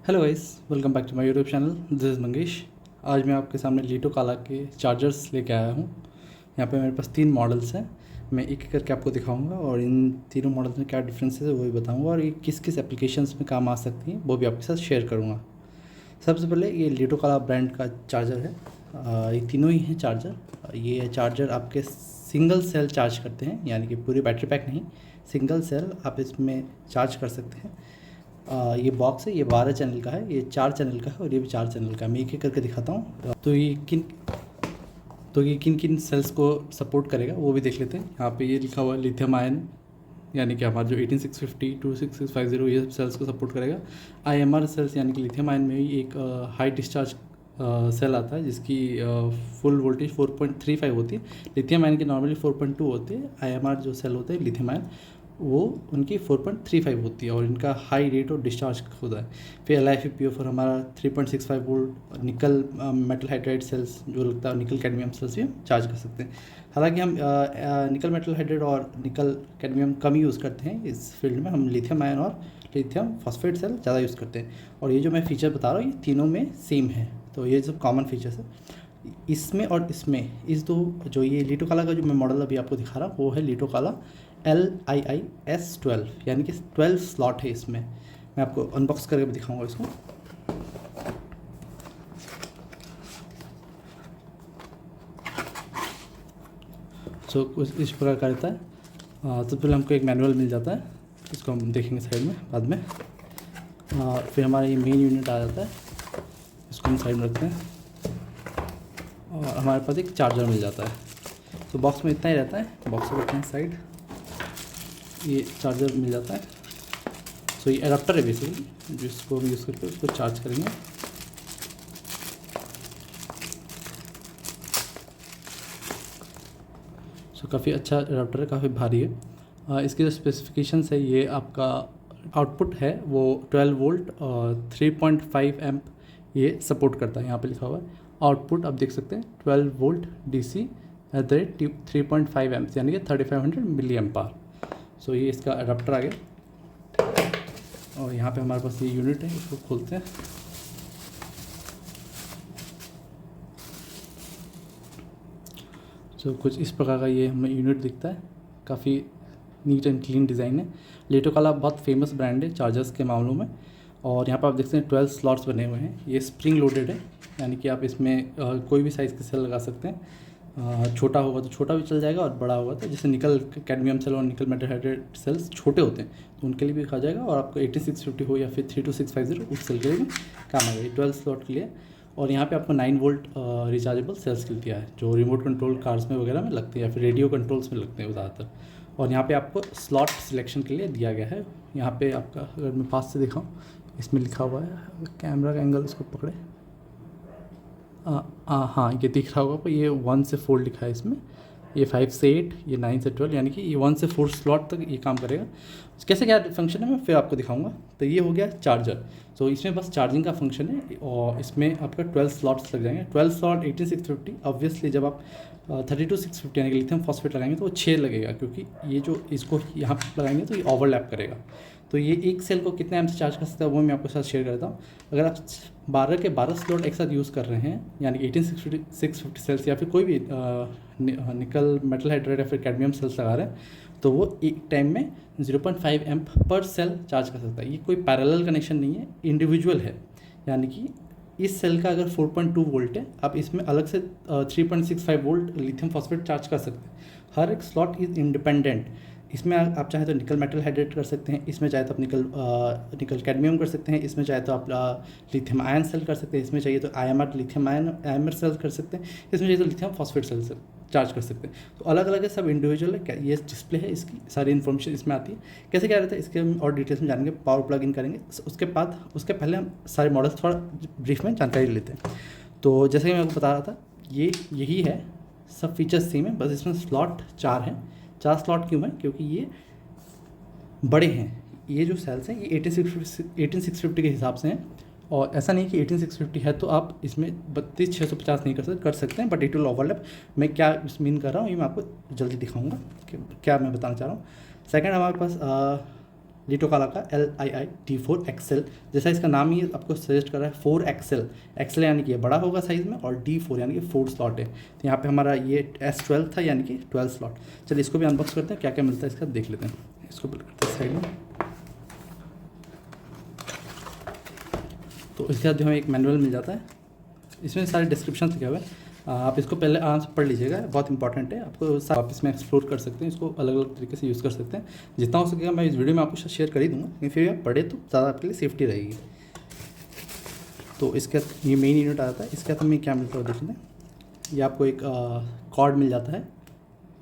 Hello guys, welcome back to my YouTube channel. This is Mangesh. आज मैं आपके सामने लीटो काला के चार्जर्स लेके आया हूँ। यहाँ पे मेरे पास 3 मॉडल्स हैं। मैं एक एक करके आपको दिखाऊंगा और इन तीनों मॉडल्स में क्या डिफरेंसेस है वो भी बताऊंगा और ये किस किस एप्लीकेशंस में काम आ सकती हैं वो भी आपके साथ शेयर करूँगा। सबसे पहले ये लीटो काला ब्रांड का चार्जर है। ये तीनों ही हैं चार्जर। ये चार्जर आपके सिंगल सेल चार्ज करते हैं, यानी कि पूरी बैटरी पैक नहीं, सिंगल सेल आप इसमें चार्ज कर सकते हैं। ये बॉक्स है, ये 12 चैनल का है, ये 4 चैनल का है और ये भी 4 चैनल का है। मैं एक एक करके दिखाता हूँ। तो ये किन किन सेल्स को सपोर्ट करेगा वो भी देख लेते हैं। यहाँ पे ये लिखा हुआ है लिथियम आयन, यानी कि हमारा जो 18650 26650 ये सब सेल्स को सपोर्ट करेगा। IMR सेल्स यानी कि लिथियम आयन में ही एक हाई डिस्चार्ज सेल आता है जिसकी फुल वोल्टेज 4.35 होती है। लिथियम आयन की नॉर्मली 4.2 होती है। IMR जो सेल होते हैं लिथियम आयन वो उनकी 4.35 होती है और इनका हाई रेट और डिस्चार्ज होता है। फिर LiFePO फॉर हमारा 3.65 volt nickel metal hydride sales जो लगता है निकल कैडमियम सेल्स भी हम चार्ज कर सकते हैं। हालांकि हम निकल मेटल हाइड्राइड और निकल कैडमियम कम यूज़ करते हैं इस फील्ड में। हम लिथियम आयन और लिथियम फॉस्फेट सेल ज़्यादा यूज़ करते हैं और ये जो मैं फीचर बता रहा हूँ ये तीनों में सेम है। तो ये सब कॉमन फीचर्स है इसमें और इसमें। इस दो जो ये लीटो काला का जो मैं मॉडल अभी आपको दिखा रहा हूँ वो है लीटो काला LIIS12, यानी कि 12 स्लॉट है इसमें। मैं आपको अनबॉक्स करके भी दिखाऊंगा इसको। सो कुछ इस प्रकार का रहता है। तो पहले हमको एक मैनुअल मिल जाता है, इसको हम देखेंगे साइड में बाद में। फिर हमारा ये मेन यूनिट आ जाता है, इसको हम साइड में रखते हैं और हमारे पास एक चार्जर मिल जाता है। तो बॉक्स में इतना ही रहता है। बॉक्स को रखते हैं साइड, ये चार्जर मिल जाता है। सो ये एडाप्टर है बेसिकली, जिसको हम यूज़ करके उसको चार्ज करेंगे। सो काफ़ी अच्छा एडाप्टर है, काफ़ी भारी है। इसकी जो स्पेसिफिकेशंस है, ये आपका आउटपुट है वो 12 वोल्ट और 3.5 एम्प ये सपोर्ट करता है। यहाँ पे लिखा हुआ है आउटपुट, आप देख सकते हैं 12 volt DC at the rate 3.5 amp, यानी कि 3500 मिली एम्पायर। सो ये इसका अडाप्टर आ गया और यहाँ पे हमारे पास ये यूनिट है, इसको खोलते हैं। सो कुछ इस प्रकार का ये हमें यूनिट दिखता है, काफ़ी नीट एंड क्लीन डिज़ाइन है। लीटो काला बहुत फेमस ब्रांड है चार्जर्स के मामलों में। और यहाँ पर आप देखते हैं 12 स्लॉट्स बने हुए हैं। ये स्प्रिंग लोडेड है, यानी कि आप इसमें कोई भी साइज़ की सेल लगा सकते हैं। छोटा होगा तो छोटा भी चल जाएगा और बड़ा होगा तो जैसे निकल कैडमियम सेल और निकल मेटल हाइड्राइड सेल्स छोटे होते हैं तो उनके लिए भी खा जाएगा। और आपको 8650 हो या फिर 32650 उस सेल के लिए भी काम आएगा। 12 स्लॉट के लिए। और यहाँ पे आपको 9 वोल्ट रिचार्जेबल सेल्स किट दिया है जो रिमोट कंट्रोल कार्स में वगैरह में लगते हैं या फिर रेडियो कंट्रोल्स में लगते हैं ज़्यादातर। और यहाँ पे आपको स्लॉट सिलेक्शन के लिए दिया गया है। यहाँ पे आपका अगर मैं पास से दिखाऊँ, इसमें लिखा हुआ है, कैमरा का एंगल इसको पकड़े, हाँ ये दिख रहा होगा आपको, ये 1 से 4 लिखा है इसमें। ये 5 से 8, ये 9 से 12, यानी कि ये 1 से 4 स्लॉट तक ये काम करेगा। कैसे क्या फंक्शन है मैं फिर आपको दिखाऊंगा। तो ये हो गया चार्जर। तो इसमें बस चार्जिंग का फंक्शन है और इसमें आपका 12 स्लॉट्स लग जाएंगे। 12 स्लॉट 18650। ऑब्वियसली जब आप 32650 यानी कि लिथियम फॉस्फेट लगाएंगे तो वो 6 लगेगा, क्योंकि ये जो इसको यहाँ पर लगाएंगे तो ये ओवरलैप करेगा। तो ये एक सेल को कितने एम्प से चार्ज कर सकता है वो मैं आपके साथ शेयर करता हूँ। अगर आप 12 के 12 स्लॉट एक साथ यूज़ कर रहे हैं, यानी कि 18650 सेल्स या फिर कोई भी निकल मेटल हाइड्राइड या फिर कैडमियम सेल्स लगा रहे हैं, तो वो एक टाइम में 0.5 एम्प पर सेल चार्ज कर सकता है। ये कोई पैरेलल कनेक्शन नहीं है, इंडिविजुअल है। यानी कि इस सेल का अगर 4.2 वोल्ट है, आप इसमें अलग से 3.65 वोल्ट लिथियम फॉस्फेट चार्ज कर सकते हैं। हर एक स्लॉट इज़ इंडिपेंडेंट। इसमें आप चाहे तो निकल मेटल हाइड्रेट कर सकते हैं, इसमें चाहे तो आप निकल कैडमियम कर सकते हैं, इसमें चाहे तो आप लिथियम आयन सेल कर सकते हैं, इसमें चाहिए तो IMR लिथियम आयन सेल कर सकते हैं, इसमें चाहिए तो लिथियम फॉस्फेट सेल चार्ज कर सकते हैं। तो अलग अलग है, सब इंडिविजुअल है। ये डिस्प्ले है, इसकी सारी इन्फॉर्मेशन इसमें आती है। कैसे क्या रहता है इसके हम और डिटेल्स में जानेंगे, पावर प्लग इन करेंगे। उसके पहले हम सारे मॉडल्स थोड़ा ब्रीफ में जानकारी लेते हैं। तो जैसे कि मैं आपको बता रहा था, यही है, सब फीचर्स सेम है, बस इसमें स्लॉट 4 हैं। 4 स्लॉट क्यों है? क्योंकि ये बड़े हैं। ये जो सेल्स हैं ये 18650 के हिसाब से हैं। और ऐसा नहीं कि 18650 है तो आप इसमें 32650 नहीं कर सकते हैं, बट इट विल ओवरलैप। मैं क्या मीन कर रहा हूँ ये मैं आपको जल्दी दिखाऊंगा कि क्या मैं बताना चाह रहा हूँ। सेकंड, हमारे पास लिटोकाला का LII-T4 XL, जैसा इसका नाम ही आपको सजेस्ट कर रहा है 4 XL, XL यानी कि ये बड़ा होगा साइज़ में, और D4 यानी कि 4 स्लॉट है। तो यहाँ पे हमारा ये S12 था यानी कि 12 स्लॉट। चलिए इसको भी अनबॉक्स करते हैं, क्या क्या मिलता है इसका देख लेते हैं। इसको करते हैं साइड में। तो इसके बाद जो हमें एक मैनुअल मिल जाता है, इसमें सारे डिस्क्रिप्शन लिखे हुए हैं, आप इसको पहले आराम से पढ़ लीजिएगा, बहुत इंपॉर्टेंट है। आपको आप इसमें एक्सप्लोर कर सकते हैं, इसको अलग अलग तरीके से यूज़ कर सकते हैं। जितना हो सकेगा मैं इस वीडियो में आपको शेयर कर ही दूँगा, लेकिन फिर आप पढ़े तो ज़्यादा आपके लिए सेफ्टी रहेगी। तो इसके ये मेन यूनिट आ जाता है। इसके बाद हमें क्या मिलता है देख लेते हैं। ये आपको एक कॉर्ड मिल जाता है,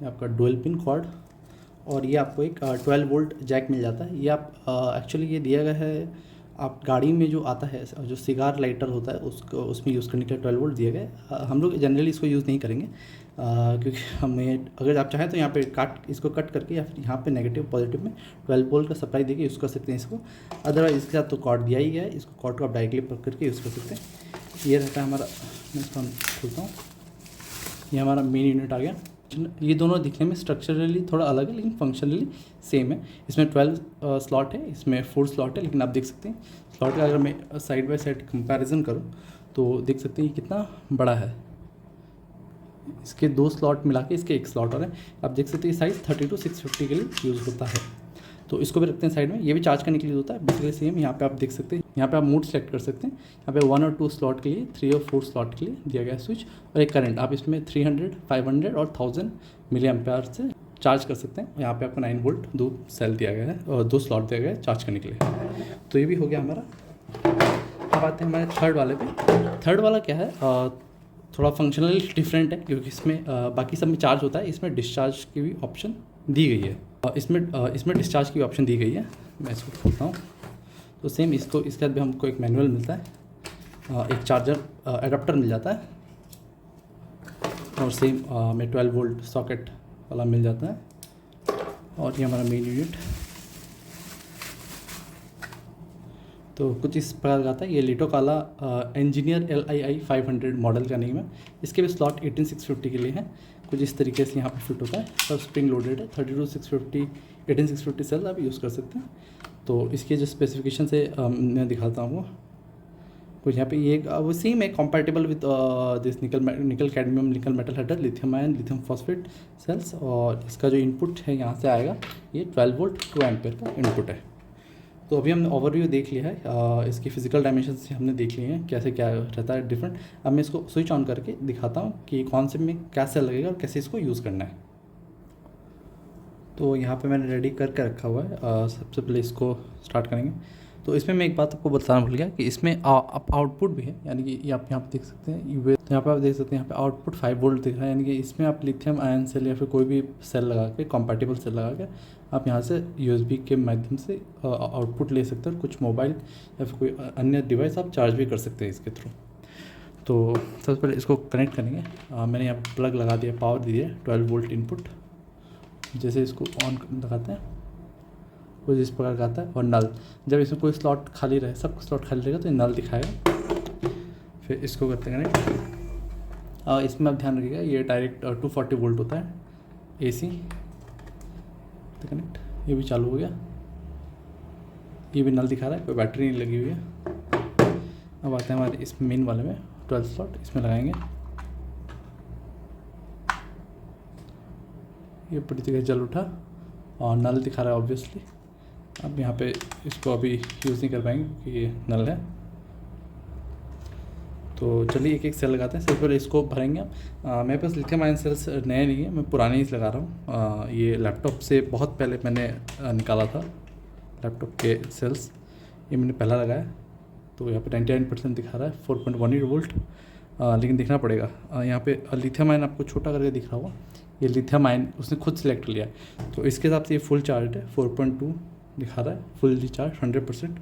ये आपका डुअल पिन कॉर्ड, और ये आपको एक 12 वोल्ट जैक मिल जाता है। ये आप एक्चुअली ये दिया गया है, आप गाड़ी में जो आता है जो सिगार लाइटर होता है उसको उसमें यूज़ करने के लिए 12 वोल्ट दिया गया है। हम लोग जनरली इसको यूज़ नहीं करेंगे, क्योंकि हमें अगर आप चाहें तो यहाँ पे इसको कट करके या फिर यहाँ पे नेगेटिव पॉजिटिव में 12 वोल्ट का सप्लाई देके यूज़ कर सकते हैं इसको। अदरवाइज इसके साथ तो कॉर्ड दिया ही गया है, इसको कॉर्ड को आप डायरेक्टली पकड़ करके यूज़ कर सकते हैं। ये रहता है हमारा, मैं इसको खोलता हूँ, ये हमारा मेन यूनिट आ गया। ये दोनों दिखने में स्ट्रक्चरली थोड़ा अलग है लेकिन फंक्शनली सेम है। इसमें 12 स्लॉट है, इसमें 4 स्लॉट है, लेकिन आप देख सकते हैं स्लॉट का अगर मैं साइड बाय साइड कंपैरिजन करूं तो देख सकते हैं ये कितना बड़ा है। इसके 2 स्लॉट मिला के इसके 1 स्लॉट और है। आप देख सकते हैं साइज़ 32-650 के लिए यूज़ होता है। तो इसको भी रखते हैं साइड में। ये भी चार्ज करने के लिए होता है बेसिकली सेम। यहाँ पे आप देख सकते हैं, यहाँ पे आप मोड सेलेक्ट कर सकते हैं। यहाँ पे 1 और 2 स्लॉट के लिए, 3 और 4 स्लॉट के लिए दिया गया है स्विच, और एक करंट आप इसमें 300, 500 और 1000 मिली एम्पेयर से चार्ज कर सकते हैं। यहाँ पे आपको 9 वोल्ट 2 सेल दिया गया है और 2 स्लॉट दिया गया है चार्ज करने के लिए। तो ये भी हो गया हमारा। अब आते हैं हमारे थर्ड वाले पे। थर्ड वाला क्या है, थोड़ा फंक्शनली डिफरेंट है, क्योंकि इसमें बाकी सब में चार्ज होता है, इसमें डिस्चार्ज की भी ऑप्शन दी गई है। इसमें डिस्चार्ज की ऑप्शन दी गई है। मैं इसको खोलता हूँ तो सेम इसको, इसके बाद भी हमको एक मैनुअल मिलता है, एक चार्जर एडाप्टर मिल जाता है, और सेम में 12 वोल्ट सॉकेट वाला मिल जाता है। और ये हमारा मेन यूनिट तो कुछ इस प्रकार का आता है। ये लिटोकाला इंजीनियर LII-500 मॉडल का नेम है। इसके भी स्लॉट 18650 के लिए हैं। कुछ इस तरीके से यहाँ पे फिट होता है, सब स्प्रिंग लोडेड है। 32-650 18650 सेल आप यूज़ कर सकते हैं। तो इसके जो स्पेसिफिकेशन है मैं दिखाता हूँ। कुछ यहाँ पे ये वो सेम है, compatible with this nickel cadmium nickel metal hydride, lithium ion lithium phosphate cells, और इसका जो इनपुट है यहाँ से आएगा ये 12 वोल्ट 2 एम्पेयर का इनपुट है। तो अभी हमने ओवरव्यू देख लिया है, इसकी फिजिकल डायमेंशन से हमने देख लिए हैं कैसे क्या रहता है डिफरेंट। अब मैं इसको स्विच ऑन करके दिखाता हूँ कि कौन से में क्या सेल लगेगा और कैसे इसको यूज़ करना है। तो यहाँ पे मैंने रेडी करके रखा हुआ है। सबसे पहले इसको स्टार्ट करेंगे। तो इसमें मैं एक बात आपको बताना भूल गया कि इसमें आउटपुट भी है, यानी कि ये आप यहाँ पे देख सकते हैं। तो यहाँ पे आप देख सकते हैं यहाँ पे आउटपुट 5 वोल्ट दिख रहा है, यानी कि इसमें आप लिथियम आयन सेल या फिर कोई भी सेल लगा के, कॉम्पैटिबल सेल लगा के आप यहाँ से USB के माध्यम से आउटपुट ले सकते हैं, और कुछ मोबाइल या फिर कोई अन्य डिवाइस आप चार्ज भी कर सकते हैं इसके थ्रू। तो सबसे पहले इसको कनेक्ट करेंगे। मैंने यहाँ प्लग लगा दिया, पावर दी है 12 वोल्ट इनपुट। जैसे इसको ऑन लगाते हैं कुछ इस प्रकार का आता है, और नल, जब इसमें कोई स्लॉट खाली रहे, सब स्लॉट खाली रहेगा तो ये नल दिखाएगा। फिर इसको करते हैं कनेक्ट। इसमें आप ध्यान रखिएगा ये डायरेक्ट 240 वोल्ट होता है AC। तो कनेक्ट, ये भी चालू हो गया, ये भी नल दिखा रहा है, कोई बैटरी नहीं लगी हुई है। अब आते हैं हमारे इस मेन वाले में, 12 स्लॉट इसमें लगाएंगे। ये पूरी तरह जल उठा और नल दिखा रहा है ऑब्वियसली। अब यहाँ पे इसको अभी यूज़ नहीं कर पाएंगे क्योंकि ये नल है। तो चलिए एक एक सेल लगाते हैं। सबसे पहले इसको भरेंगे हम। मेरे पास लिथियम आयन सेल्स नए नहीं है, मैं पुराने ही लगा रहा हूँ। ये लैपटॉप से बहुत पहले मैंने निकाला था लैपटॉप के सेल्स, ये मैंने पहला लगाया। तो यहाँ पे 99% दिखा रहा है, 4.18 वोल्ट, लेकिन दिखना पड़ेगा। यहाँ पे लिथियम आयन आपको छोटा करके दिख रहा होगा, ये लिथियम आयन उसने खुद सेलेक्ट लिया है। तो इसके हिसाब से ये फुल चार्ज है, 4.2 दिखा रहा है, फुल चार्ज 100%।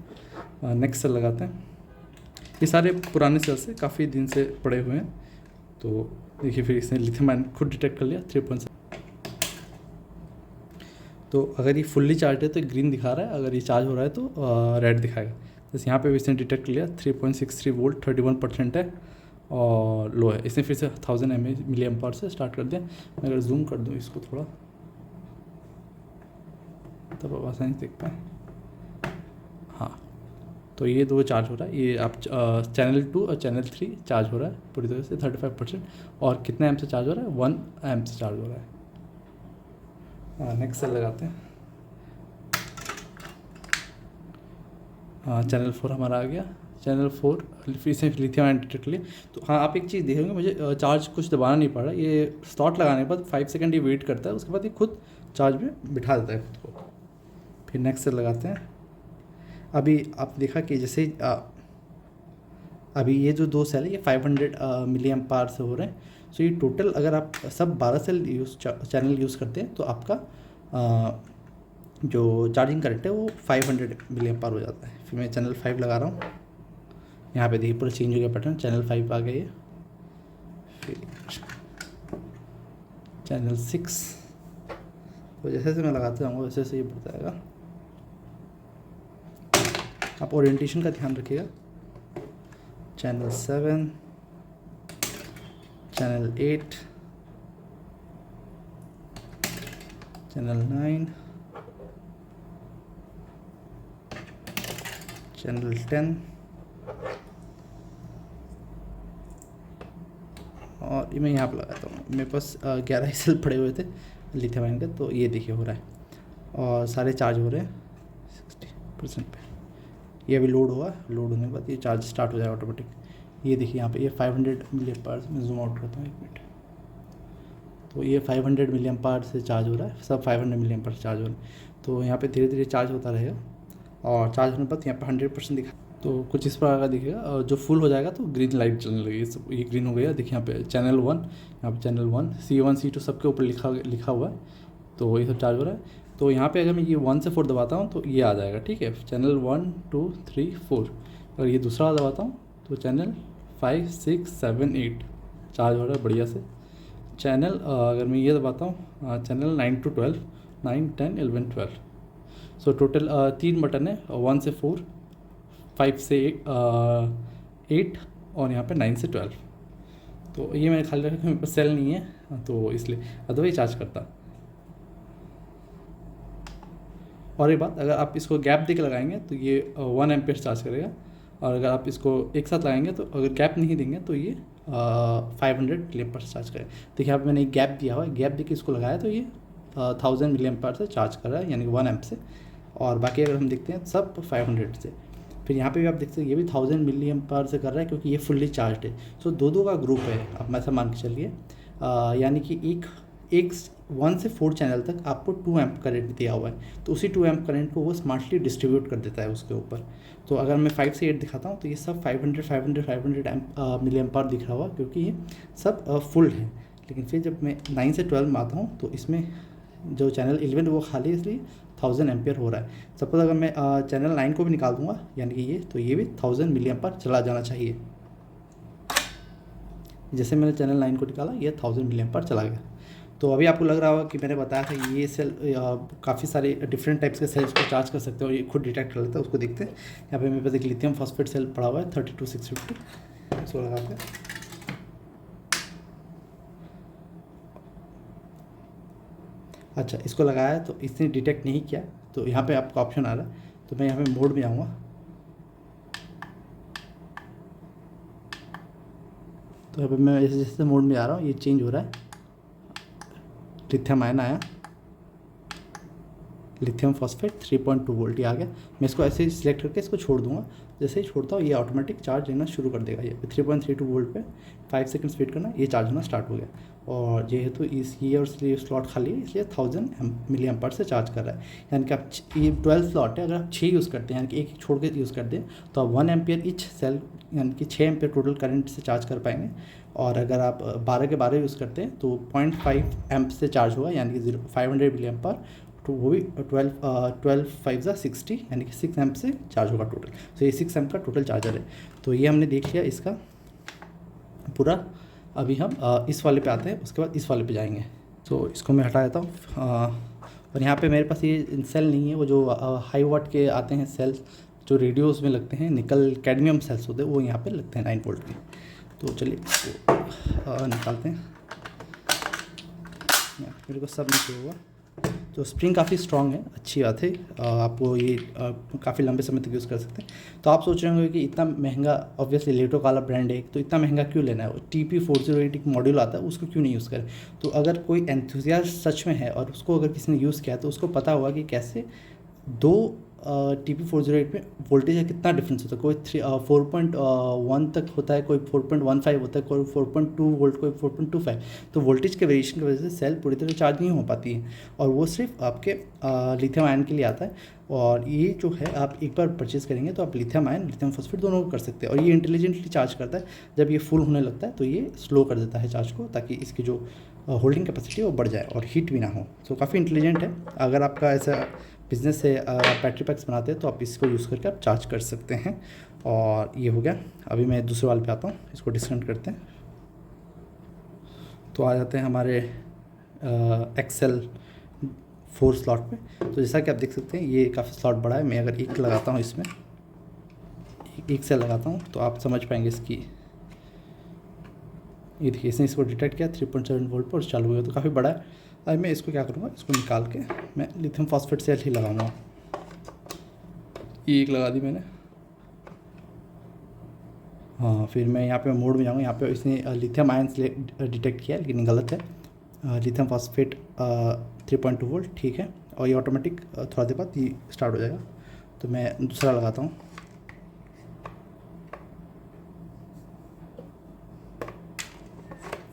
नेक्स्ट सेल लगाते हैं। ये सारे पुराने सेल्स से काफ़ी दिन से पड़े हुए हैं। तो देखिए फिर इसने लिथियम आयन खुद डिटेक्ट कर लिया 3.7। तो अगर ये फुल्ली चार्ज है तो ग्रीन दिखा रहा है, अगर ये चार्ज हो रहा है तो रेड दिखाएगा। जैसे यहाँ पे भी इसने डिटेक्ट कर लिया 3.63 वोल्ट 31% है और लो है। इसने फिर से 1000 मिली एम्पायर से स्टार्ट कर दिया। मैं अगर जूम कर दूँ इसको थोड़ा, तब आप आसानी से देख पाएँ। तो ये दो चार्ज हो रहा है, ये आप चैनल 2 और चैनल 3 चार्ज हो रहा है पूरी तरह से 35%। और कितने एम्प से चार्ज हो रहा है? 1 एम्प से चार्ज हो रहा है। नेक्स्ट सेल लगाते हैं। चैनल 4 हमारा आ गया। चैनल 4 फिर से लिथियम आयन डिटेक्टर के लिए। तो हाँ, आप एक चीज़ देखेंगे, मुझे चार्ज कुछ दबाना नहीं पड़ रहा, ये स्लॉट लगाने के बाद 5 सेकंड ये वेट करता है, उसके बाद ये खुद चार्ज में बिठा देता है खुद को। फिर नेक्स्ट सेल लगाते हैं। अभी आप देखा कि जैसे अभी ये जो दो सेल है ये 500 मिली एम्पायर से हो रहे हैं। सो ये टोटल अगर आप सब 12 सेल चैनल यूज़ करते हैं तो आपका जो चार्जिंग करंट है वो 500 मिली एम्पायर हो जाता है। फिर मैं चैनल 5 लगा रहा हूँ, यहाँ पे देखिए पूरा चेंज हो गया पैटर्न, चैनल 5 आ गया ये। फिर चैनल 6, तो जैसे जैसे मैं लगाता जाऊँगा वैसे वैसे ये बढ़ता जाएगा। आप ओरिएंटेशन का ध्यान रखिएगा। चैनल 7, चैनल 8, चैनल 9, चैनल 10 और मैं यहाँ पर लगाता हूँ। मेरे पास 11 सेल पड़े हुए थे लिथियम आयन के, तो ये देखिए हो रहा है और सारे चार्ज हो रहे हैं 60% पे। ये अभी लोड हुआ, लोड होने के बाद ये चार्ज स्टार्ट हो जाएगा ऑटोमेटिक। ये देखिए यहाँ पे ये 500 मिली एम्पायर से, मैं जूम आउट करता हूँ 1 मिनट। तो ये 500 मिली एम्पायर से चार्ज हो रहा है, सब 500 मिली एम्पायर से चार्ज हो रहा है। तो यहाँ पे धीरे धीरे चार्ज होता रहेगा और चार्ज होने के बाद यहाँ पे 100% दिखा, तो कुछ इस प्रकार का दिखेगा। और जो फुल हो जाएगा तो ग्रीन लाइट चलने लगेगी। सब ये ग्रीन हो गया, देखिए यहाँ पे चैनल 1, यहाँ पे चैनल 1, C1 C2 सबके ऊपर लिखा हुआ है, तो ये सब चार्ज हो रहा है। तो यहाँ पे अगर मैं ये 1 से 4 दबाता हूँ तो ये आ जाएगा, ठीक है, चैनल 1 2 3 4। अगर ये दूसरा दबाता हूँ तो चैनल 5 6 7 8 चार्ज हो रहा है बढ़िया से। चैनल अगर मैं ये दबाता हूँ channel 9 to 12, 9 10 11 12। So total 3 button है, 1 से 4, 5 से 8 और यहाँ पे 9 से 12। तो ये मैंने खाली रखा कि मेरे पास सेल नहीं है तो इसलिए, अदरवाइज चार्ज करता। और एक बात, अगर आप इसको गैप दे के लगाएंगे तो ये 1 एम्पेयर चार्ज करेगा, और अगर आप इसको एक साथ लगाएंगे तो अगर गैप नहीं देंगे तो ये 500 मिली एम्पेयर से चार्ज करेगा। देखिए यहाँ पे मैंने एक गैप दिया हुआ है, गैप दे के इसको लगाया तो ये 1000 मिली एम्पेयर से चार्ज कर रहा है, यानी कि 1 एम्प से। और बाकी अगर हम देखते हैं सब 500 से। फिर यहाँ पे भी आप देखते हैं ये भी 1000 मिली एम्पेयर से कर रहा है क्योंकि ये फुल्ली चार्ज है। सो दो का ग्रुप है, आप ऐसा मान के चलिए, यानी कि एक 1 से 4 चैनल तक आपको 2 एम्प करंट दिया हुआ है, तो उसी 2 एम्प करंट को वो स्मार्टली डिस्ट्रीब्यूट कर देता है उसके ऊपर। तो अगर मैं 5 से 8 दिखाता हूँ तो ये सब 500 एम्प मिली एम्पायर दिख रहा हुआ क्योंकि ये सब फुल है। लेकिन फिर जब मैं 9 से 12 में आता हूँ तो इसमें जो चैनल 11 वो खाली, इसलिए 1000 एम्पियर हो रहा है। सपोज अगर मैं चैनल 9 को भी निकाल दूंगा, यानी कि ये, तो ये भी 1000 मिली एम्पियर चला जाना चाहिए। जैसे मैंने चैनल 9 को निकाला, ये 1000 मिली एम्पियर चला गया। तो अभी आपको लग रहा होगा कि मैंने बताया था ये सेल काफ़ी सारे डिफरेंट टाइप्स के सेल्स को चार्ज कर सकते हो और ये खुद डिटेक्ट कर लेता है। उसको देखते हैं। यहाँ पे मेरे पास एक लिथियम फॉस्फेट सेल पड़ा हुआ है 32650, इसको लगाते हैं। अच्छा, इसको लगाया तो इसने डिटेक्ट नहीं किया, तो यहाँ पे आपका ऑप्शन आ रहा है, तो मैं यहाँ पे मोड में आऊँगा। तो अभी मैं जैसे जैसे मोड में आ रहा हूँ ये चेंज हो रहा है। लिथियम आयन आया, लिथियम फॉस्फेट 3.2 वोल्ट ये आ गया। मैं इसको ऐसे ही सिलेक्ट करके इसको छोड़ दूंगा। जैसे ही छोड़ता हूँ ये ऑटोमेटिक चार्ज लेना शुरू कर देगा। ये 3.32 वोल्ट पे 5 सेकंड्स वेट करना, ये चार्ज होना स्टार्ट हो गया। और जेहेतु ये और इसलिए स्लॉट खाली है, इसलिए 1000 मिली एम्पायर से चार्ज कर रहा है। यानी कि आप ये 12 स्लॉट है, अगर आप 6 यूज़ करते हैं, यानी कि एक छोड़ के यूज़ करते हैं, तो आप 1 एम्पियर ईच सेल, यानी कि 6 एम्पियर टोटल करंट से चार्ज कर पाएंगे। और अगर आप 12 के 12 यूज़ करते हैं तो 0.5 एम्प से चार्ज होगा, यानी कि 500 मिली एम्पायर, तो वो भी 12 5 60, यानी कि 6 एम्प से चार्ज होगा टोटल। तो ये 6 एम्प का टोटल चार्जर है। तो ये हमने देख लिया इसका पूरा। अभी हम इस वाले पे आते हैं, उसके बाद इस वाले पे जाएंगे। तो इसको मैं हटा देता हूँ। और यहाँ पे मेरे पास ये सेल नहीं है, वो जो हाई वाट के आते हैं सेल्स जो रेडियोस में लगते हैं, निकल कैडमियम सेल्स होते हैं, वो यहाँ पे लगते हैं 9 वोल्ट के। तो चलिए इसको निकालते हैं। मेरे को सब नीचे हुआ। तो स्प्रिंग काफ़ी स्ट्रॉन्ग है, अच्छी बात है। आपको ये काफ़ी लंबे समय तक यूज़ कर सकते हैं। तो आप सोच रहे होंगे कि इतना महंगा, ऑब्वियसली लेटो काला ब्रांड है, तो इतना महंगा क्यों लेना है, TP408 एक मॉड्यूल आता है उसको क्यों नहीं यूज़ करें। तो अगर कोई एंथुजियास्ट सच में है और उसको अगर किसी ने यूज़ किया है तो उसको पता होगा कि कैसे दो TP408 में वोल्टेज का कितना डिफरेंस होता है। कोई 4.1 तक होता है, कोई 4.15 होता है, कोई 4.2 वोल्ट, कोई 4.25। तो वोल्टेज के वेरिएशन की वजह से सेल पूरी तरह चार्ज नहीं हो पाती है, और वो सिर्फ आपके लिथियम आयन के लिए आता है। और ये जो है आप एक बार परचेज़ करेंगे तो आप लिथियम आयन, लिथियम फॉस्फेट दोनों को कर सकते हैं। और ये इंटेलिजेंटली चार्ज करता है, जब ये फुल होने लगता है तो ये स्लो कर देता है चार्ज को, ताकि इसकी जो होल्डिंग कैपेसिटी वो बढ़ जाए और हीट भी ना हो। तो काफ़ी इंटेलिजेंट है। अगर आपका ऐसा बिज़नेस है, बैटरी पैक्स बनाते हैं, तो आप इसको यूज़ करके आप चार्ज कर सकते हैं। और ये हो गया। अभी मैं दूसरे वाले पे आता हूँ, इसको डिस्कनेक्ट करते हैं। तो आ जाते हैं हमारे एक्सेल 4 स्लॉट पे। तो जैसा कि आप देख सकते हैं ये काफ़ी स्लॉट बड़ा है। मैं अगर एक लगाता हूँ इसमें, एक सेल लगाता हूँ, तो आप समझ पाएंगे इसकी। ये देखिए, इसने इसको डिटेक्ट किया 3.7 वोल्ट पर, चालू हो गया। तो काफ़ी बड़ा है। अब मैं इसको क्या करूँगा, इसको निकाल के मैं लिथियम फॉस्फेट सेल ही लगाऊंगा। ये एक लगा दी मैंने। हाँ, फिर मैं यहाँ पे मोड में जाऊँगा। यहाँ पे इसने लिथियम आयन डिटेक्ट किया, लेकिन गलत है। लिथियम फॉस्फेट 3.2 वोल्ट, ठीक है। और ये ऑटोमेटिक थोड़ा देर बाद ये स्टार्ट हो जाएगा। तो मैं दूसरा लगाता हूँ।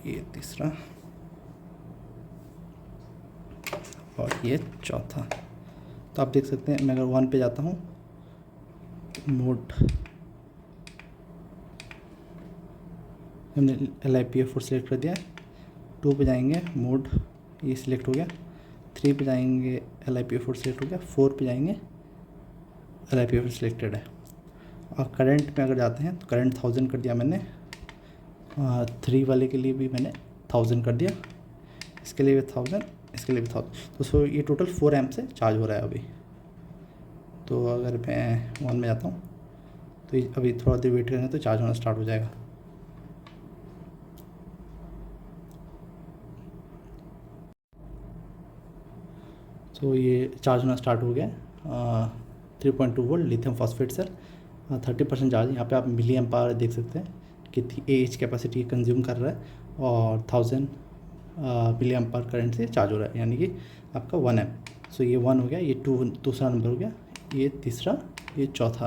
ये तीसरा और ये चौथा। तो आप देख सकते हैं, मैं अगर 1 पे जाता हूँ, मोड हमने LiPF4 सेलेक्ट कर दिया है। 2 पे जाएंगे, मोड ये सिलेक्ट हो गया। 3 पे जाएंगे, LiPF4 सेलेक्ट हो गया। 4 पे जाएंगे, LiPF4 सिलेक्टेड है। और करंट में अगर जाते हैं तो करंट 1000 कर दिया मैंने। 3 वाले के लिए भी मैंने 1000 कर दिया, इसके लिए भी 1000, इसके लिए भी 1000। तो ये टोटल 4 एम्प से चार्ज हो रहा है अभी। तो अगर मैं 1 में जाता हूँ तो अभी थोड़ा देर वेट करेंगे तो चार्ज होना स्टार्ट हो जाएगा। तो ये चार्ज होना स्टार्ट हो गया। 3.2 volt lithium phosphate cell, 30% charge. यहाँ पे आप मिली एम्पायर देख सकते हैं कितनी AH कैपेसिटी कंज्यूम कर रहा है, और 1000 मिली एम्पायर करंट से चार्ज हो रहा है, यानी कि आपका 1 एम्प। सो ये 1 हो गया, ये 2 दूसरा नंबर हो गया, ये तीसरा, ये चौथा।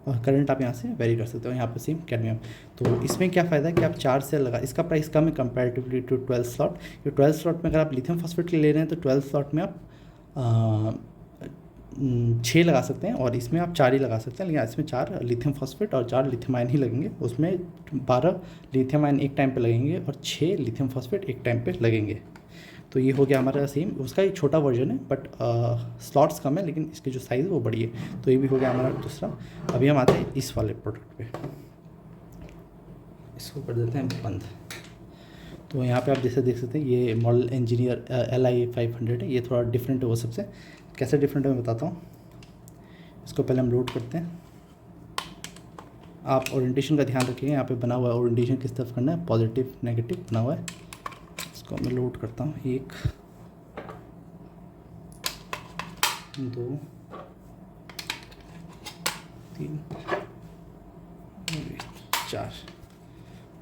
और करंट आप यहाँ से वेरी कर सकते हो। यहाँ पे सेम कैडमियम। तो इसमें क्या फ़ायदा है कि आप 4 सेल लगा, इसका प्राइस कम है कंपैरेटिवली टू 12 स्लॉट। ये 12 स्लॉट में अगर आप लिथियम फॉस्फेट के ले रहे हैं तो 12 स्लॉट में आप 6 लगा सकते हैं, और इसमें आप 4 ही लगा सकते हैं। लेकिन इसमें 4 लिथियम फॉस्फेट और 4 लिथियम आयन ही लगेंगे। उसमें 12 लिथियम आयन एक टाइम पे लगेंगे और 6 लिथियम फॉस्फेट एक टाइम पे लगेंगे। तो ये हो गया हमारा सेम। उसका एक छोटा वर्जन है, बट स्लॉट्स कम है, लेकिन इसकी जो साइज़ वो बड़ी है। तो ये भी हो गया हमारा दूसरा। अभी हम आते हैं इस वाले प्रोडक्ट पे, इसको कर देते हैं बंद। तो यहाँ पे आप जैसे देख सकते हैं, ये मॉडल इंजीनियर LI500 है। ये थोड़ा डिफरेंट है वो सबसे। कैसे डिफरेंट है मैं बताता हूँ। इसको पहले हम लोड करते हैं। आप ओरिएंटेशन का ध्यान रखिएगा, यहाँ पे बना हुआ है ओरिएंटेशन किस तरफ करना है, पॉजिटिव नेगेटिव बना हुआ है। इसको मैं लोड करता हूँ। 1 2 3 4।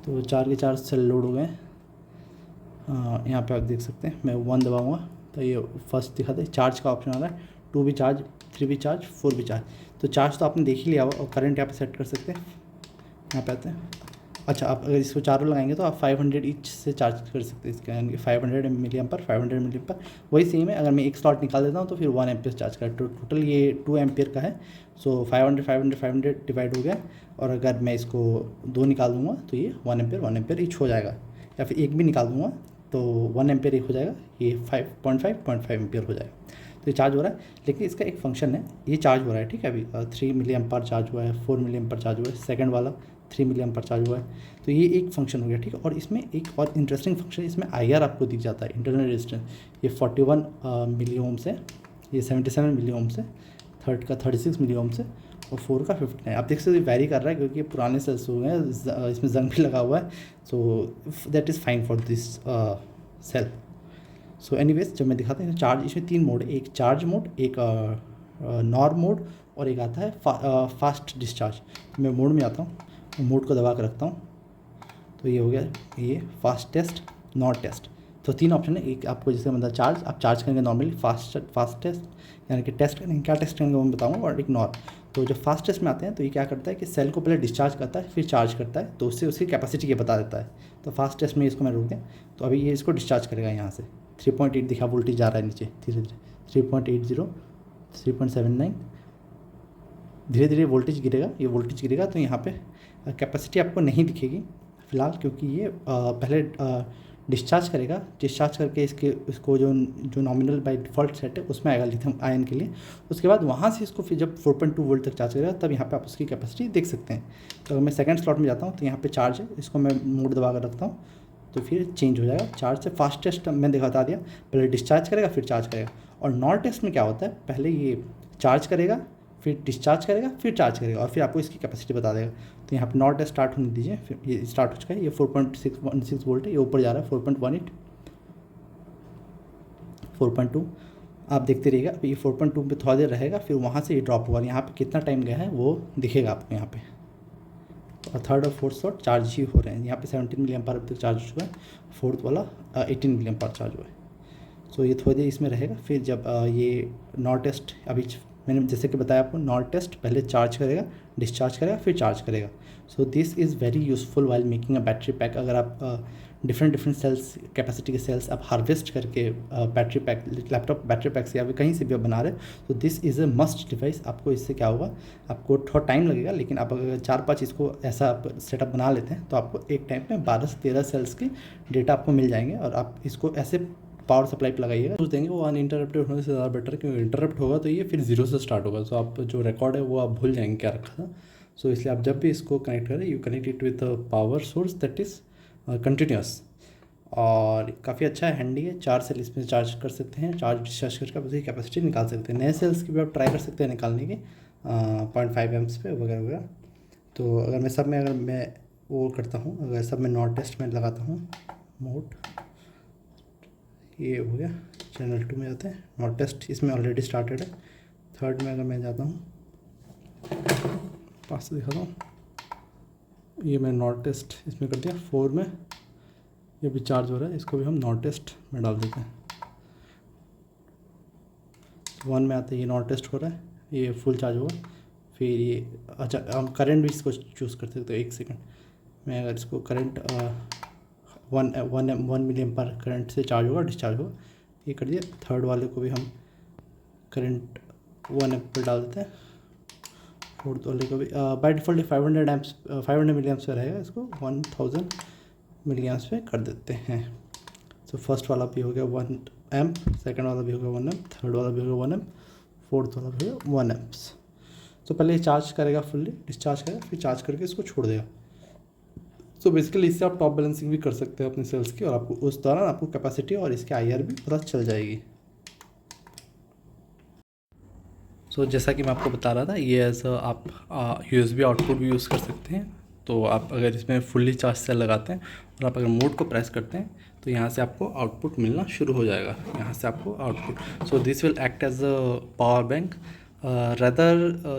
तो 4 के 4 सेल लोड हो गए। यहाँ पे आप देख सकते हैं, मैं 1 दबाऊँगा तो ये फर्स्ट दिखाते हैं, चार्ज का ऑप्शन आ रहा है। 2 भी चार्ज, 3 भी चार्ज, 4 भी चार्ज। तो चार्ज तो आपने देख ही लिया हुआ, और करंट यहाँ पे सेट कर सकते हैं। यहाँ पे आते हैं। अच्छा, आप अगर इसको चारों लगाएंगे तो आप 500 ईच से चार्ज कर सकते हैं इसका, यानी कि 500 मिली एम्पर, 500 मिली एम्पर वही सेम है। अगर मैं एक स्लॉट निकाल देता हूँ तो फिर 1 एम्पियर चार्ज कर। तो टोटल ये 2 एम्पियर का है। सो 500 डिवाइड हो गया। और अगर मैं इसको 2 निकाल दूँगा तो ये 1 एम्पियर ईच हो जाएगा, या फिर एक भी निकाल दूँगा तो 1 एम्पियर एक हो जाएगा, ये 5.5 एम्पियर हो जाएगा। तो ये चार्ज हो रहा है। लेकिन इसका एक फंक्शन है, ये चार्ज हो रहा है, ठीक है। अभी 3 मिली एम्पायर चार्ज हुआ है, 4 मिली एम्पायर चार्ज हुआ है, सेकंड वाला 3 मिली एम्पायर चार्ज हुआ है। तो ये एक फंक्शन हो गया, ठीक है। और इसमें एक और इंटरेस्टिंग फंक्शन, इसमें IR आपको दिख जाता है, इंटरनल रेजिस्टेंस। ये 41 मिली ओम्स है, ये 77 मिली ओम्स है, थर्ड का 36 मिली ओम्स है, और 4 का 59 है। आप देख सकते वेरी कर रहा है क्योंकि ये पुराने सेल्स हो गए हैं, इसमें जंग भी लगा हुआ है। So that is fine for this cell. So anyways जब मैं दिखाता हूँ चार्ज, इसमें 3 मोड है, एक चार्ज मोड, एक नॉर मोड और एक आता है फास्ट डिस्चार्ज। मैं मोड में आता हूँ, मोड को दबा कर रखता हूँ, तो ये हो गया ये फास्ट टेस्ट, नॉट टेस्ट। तो 3 ऑप्शन है, एक आपको जैसे मतलब चार्ज, आप चार्ज करेंगे नॉर्मली, फास्ट टेस्ट यानी कि टेस्ट करेंगे, क्या टेस्ट करेंगे वो मैं बताऊँगा, और एक नॉर। तो जब फास्ट टेस्ट में आते हैं तो ये क्या करता है कि सेल को पहले डिस्चार्ज करता है फिर चार्ज करता है, तो उससे उसकी कैपेसिटी ये बता देता है। तो फास्ट टेस्ट में इसको मैं रोक दें, तो अभी ये इसको डिस्चार्ज करेगा यहाँ से 3.8 दिखा, वोल्टेज जा रहा है नीचे धीरे धीरे, 3.80, 3.79, धीरे धीरे वोल्टेज गिरेगा, ये वोल्टेज गिरेगा तो यहाँ पे कैपेसिटी आपको नहीं दिखेगी फ़िलहाल, क्योंकि ये पहले डिस्चार्ज करेगा, डिस्चार्ज करके इसको जो नॉमिनल बाय डिफ़ॉल्ट सेट है उसमें आएगा लिथियम आयन के लिए। उसके बाद वहाँ से इसको फिर जब 4.2 वोल्ट तक चार्ज करेगा तब यहाँ पे आप उसकी कैपेसिटी देख सकते हैं। तो अगर मैं सेकंड स्लॉट में जाता हूँ तो यहाँ पे चार्ज है, इसको मैं मोड दबा कर रखता हूँ तो फिर चेंज हो जाएगा चार्ज से फास्ट टेस्ट। मैंने बता दिया, पहले डिस्चार्ज करेगा फिर चार्ज करेगा। और नॉर टेस्ट में क्या होता है, पहले ये चार्ज करेगा फिर डिस्चार्ज करेगा फिर चार्ज करेगा और फिर आपको इसकी कैपेसिटी बता देगा। तो यहाँ पे नॉर टेस्ट स्टार्ट होने दीजिए, फिर ये स्टार्ट हो चुका है, ये 4.616 वोल्ट है, ये ऊपर जा रहा है 4.18, 4.2 आप देखते रहिएगा। अभी ये 4.2 पे थोड़ा देर रहेगा, फिर वहाँ से ये ड्रॉप होगा, यहाँ पे कितना टाइम गया है वो दिखेगा आपको यहाँ पे। और थर्ड और फोर्थ स्लॉट चार्ज ही हो रहे हैं, यहाँ पे 17 मिली एम्पायर अब तक चार्ज हो चुका है, फोर्थ वाला 18 मिली एम्पायर चार्ज हुआ है। सो ये थोड़ी देर इसमें रहेगा, फिर जब ये नॉर टेस्ट, अभी मैंने जैसे कि बताया आपको, नॉर टेस्ट पहले चार्ज करेगा, डिस्चार्ज करेगा फिर चार्ज करेगा। So this is very useful while making a battery pack. अगर आप डिफरेंट सेल्स कैपेसिटी के सेल्स आप हार्वेस्ट करके battery pack, laptop battery pack से या फिर कहीं से भी आप बना रहे, तो this is a must device. आपको इससे क्या होगा, आपको थोड़ा टाइम लगेगा, लेकिन आप अगर 4-5 इसको ऐसा आप सेटअप बना लेते हैं तो आपको एक टाइम में 12 से 13 सेल्स की डेटा आपको मिल जाएंगे। और आप इसको ऐसे पावर सप्लाई पर लगाइएगा, सोच देंगे वो अनइंटरप्टेड होने से ज़्यादा बेटर, क्योंकि इंटरप्ट होगा तो ये फिर जीरो से स्टार्ट होगा, तो आप जो रिकॉर्ड है वो आप भूल जाएंगे क्या रखा था। सो इसलिए आप जब भी इसको कनेक्ट करें, you connect it with power source that is continuous. और काफ़ी अच्छा है, हैंडी है, 4 सेल इसमें चार्ज कर सकते हैं, चार्ज डिस्चार्ज करके आप उसकी कैपेसिटी निकाल सकते हैं। नए सेल्स की भी आप ट्राई कर सकते हैं निकालने की 0.5 एम्स पे वगैरह वगैरह। तो अगर मैं सब में अगर मैं वो करता हूँ, अगर सब में नॉट टेस्ट में लगाता हूँ मोड, ये हो गया चैनल 2 में जाते हैं, नॉट टेस्ट इसमें ऑलरेडी स्टार्टेड है। थर्ड में अगर मैं जाता हूँ, पास से दिखाता हूँ, ये मैं नॉट टेस्ट इसमें कर दिया, 4 में ये भी चार्ज हो रहा है, इसको भी हम नॉट टेस्ट में डाल देते हैं। 1 में आते हैं, ये नॉट टेस्ट हो रहा है, ये फुल चार्ज होगा। फिर ये अच्छा, हम करंट भी इसको चूज़ कर सकते हो। 1 सेकंड मैं अगर इसको करंट 1 मिली एम्पायर करंट से चार्ज होगा, डिस्चार्ज होगा, ये कर दिया। थर्ड वाले को भी हम करंट 1 एम्प पर डाल देते हैं। फोर्थ वाले को भी बाय डिफ़ॉल्ट 500 मिली एम्प्स पे रहेगा, इसको 1000 मिली एम्प्स पे कर देते हैं। सो फर्स्ट वाला भी हो गया 1 एम्प, सेकंड वाला भी हो गया 1 एम्प, थर्ड वाला भी हो गया 1 एम्प, फोर्थ वाला भी हो गया 1 एम्प्स। तो पहले ये चार्ज करेगा फुल्ली, डिस्चार्ज करेगा, फिर चार्ज करके इसको छोड़ देगा। सो बेसिकली इससे आप टॉप बैलेंसिंग भी कर सकते हैं अपने सेल्स की, और आपको उस दौरान आपको कैपेसिटी और इसके IR भी पता चल जाएगी। सो जैसा कि मैं आपको बता रहा था, ये एज आप USB आउटपुट भी यूज़ कर सकते हैं। तो आप अगर इसमें फुल्ली चार्ज सेल लगाते हैं और आप अगर मोड को प्रेस करते हैं तो यहाँ से आपको आउटपुट मिलना शुरू हो जाएगा, यहाँ से आपको output. So this will act as a power bank rather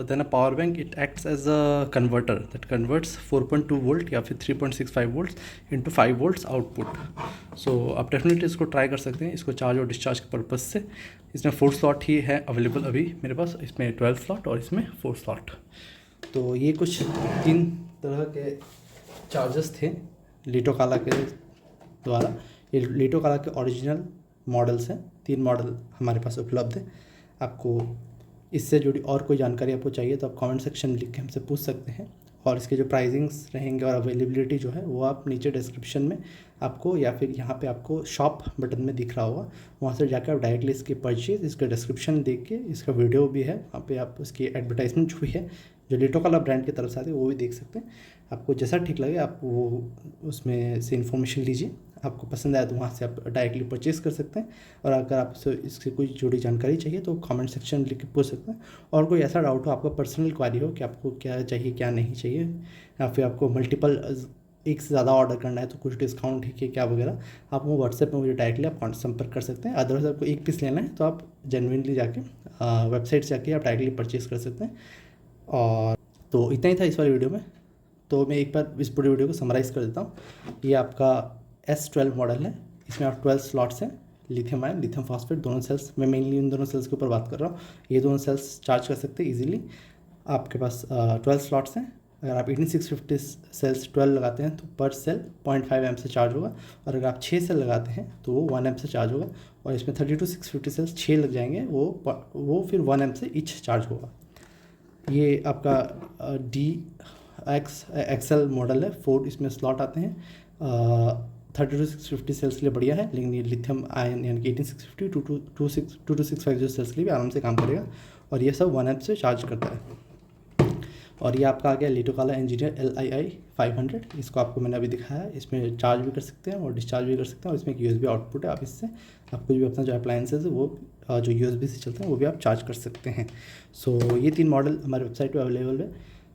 than a power bank. It acts as a converter that converts 4.2 volt या फिर 3.65 वोल्ट्स into 5 वोल्ट्स आउटपुट। सो आप डेफिनेटली इसको ट्राई कर सकते हैं, इसको चार्ज और डिस्चार्ज के पर्पज़ से। इसमें 4 स्लॉट ही है अवेलेबल अभी मेरे पास, इसमें 12 स्लॉट और इसमें 4 स्लॉट। तो ये कुछ 3 तरह के चार्जर्स थे लिटोकाला के द्वारा। ये लिटोकाला के ओरिजिनल मॉडल्स हैं, 3 मॉडल हमारे पास उपलब्ध है। आपको इससे जुड़ी और कोई जानकारी आपको चाहिए तो आप कमेंट सेक्शन में लिख के हमसे पूछ सकते हैं। और इसके जो प्राइसिंग्स रहेंगे और अवेलेबिलिटी जो है वो आप नीचे डिस्क्रिप्शन में आपको, या फिर यहाँ पे आपको शॉप बटन में दिख रहा होगा, वहाँ से जाकर आप डायरेक्टली इसकी परचेज, इसका डिस्क्रिप्शन देख के, इसका वीडियो भी है वहाँ पे, आप उसकी एडवर्टाइजमेंट जो भी है जो लिटोकाला ब्रांड की तरफ से आती है वो भी देख सकते हैं। आपको जैसा ठीक लगे आप वो उसमें से इन्फॉर्मेशन लीजिए, आपको पसंद आया तो वहाँ से आप डायरेक्टली परचेज़ कर सकते हैं। और अगर आपसे इसकी कोई जुड़ी जानकारी चाहिए तो कमेंट सेक्शन में लिख के पूछ सकते हैं। और कोई ऐसा डाउट हो, आपका पर्सनल क्वारी हो कि आपको क्या चाहिए क्या नहीं चाहिए, या फिर आपको मल्टीपल एक से ज़्यादा ऑर्डर करना है तो कुछ डिस्काउंट है कि क्या वगैरह, आप वो व्हाट्सएप में मुझे डायरेक्टली आप संपर्क कर सकते हैं। अदरवाइज आपको एक पीस लेना है तो आप जेन्युइनली जाके वेबसाइट से जाके आप डायरेक्टली परचेज़ कर सकते हैं। और तो इतना ही था इस वाली वीडियो में। तो मैं एक बार इस पूरी वीडियो को समराइज़ कर देता हूँ। ये आपका S12 मॉडल है, इसमें आप 12 स्लॉट्स हैं, लिथियम आयन, लिथियम फॉस्फेट दोनों सेल्स, मैं मेनली इन दोनों सेल्स के ऊपर बात कर रहा हूँ। ये दोनों सेल्स चार्ज कर सकते हैं ईजिली। आपके पास 12 स्लॉट्स हैं। अगर आप 18650 सेल्स 12 लगाते हैं तो पर सेल 0.5 एम से चार्ज होगा, और अगर आप 6 सेल लगाते हैं तो वो 1 एम से चार्ज होगा। और इसमें 32,650 सेल्स 6 लग जाएंगे, वो फिर 1 एम से ईच चार्ज होगा। ये आपका DXL मॉडल है, 4 इसमें स्लॉट आते हैं। 32,650 सेल्स के लिए बढ़िया है, लेकिन ये लिथियम आयन यानी कि 18650 2265 सेल्स के लिए भी आराम से काम करेगा। और ये सब 1 एम से चार्ज करता है। और ये आपका आ गया लिटोकाला इंजीनियर LII 500। इसको आपको मैंने अभी दिखाया है। इसमें चार्ज भी कर सकते हैं और डिस्चार्ज भी कर सकते हैं, और इसमें एक USB आउटपुट है। आप इससे आप कुछ भी अपना जो अप्लायंसेज है वो जो USB से चलते हैं वो भी आप चार्ज कर सकते हैं। सो ये 3 मॉडल हमारे वेबसाइट पर अवेलेबल है,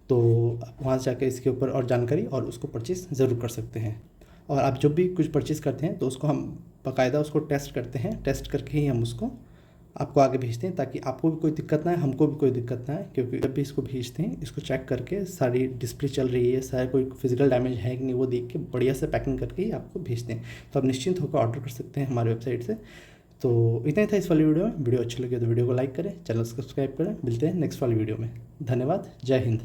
तो आप वहाँ से जाकर इसके ऊपर और जानकारी और उसको परचेज़ ज़रूर कर सकते हैं। और आप जब भी कुछ परचेज़ करते हैं तो उसको हम बाकायदा उसको टेस्ट करते हैं, टेस्ट करके ही हम उसको आपको आगे भेजते हैं, ताकि आपको भी कोई दिक्कत ना है, हमको भी कोई दिक्कत ना है। क्योंकि जब भी इसको भेजते हैं इसको चेक करके सारी डिस्प्ले चल रही है, सारा कोई फिजिकल डैमेज है कि नहीं वो देख के बढ़िया से पैकिंग करके ही आपको भेजते हैं। तो आप निश्चिंत होकर ऑर्डर कर सकते हैं हमारे वेबसाइट से। तो इतना ही था इस वाली वीडियो में। वीडियो अच्छी लगी तो वीडियो को लाइक करें, चैनल सब्सक्राइब करें। मिलते हैं नेक्स्ट वाली वीडियो में। धन्यवाद। जय हिंद।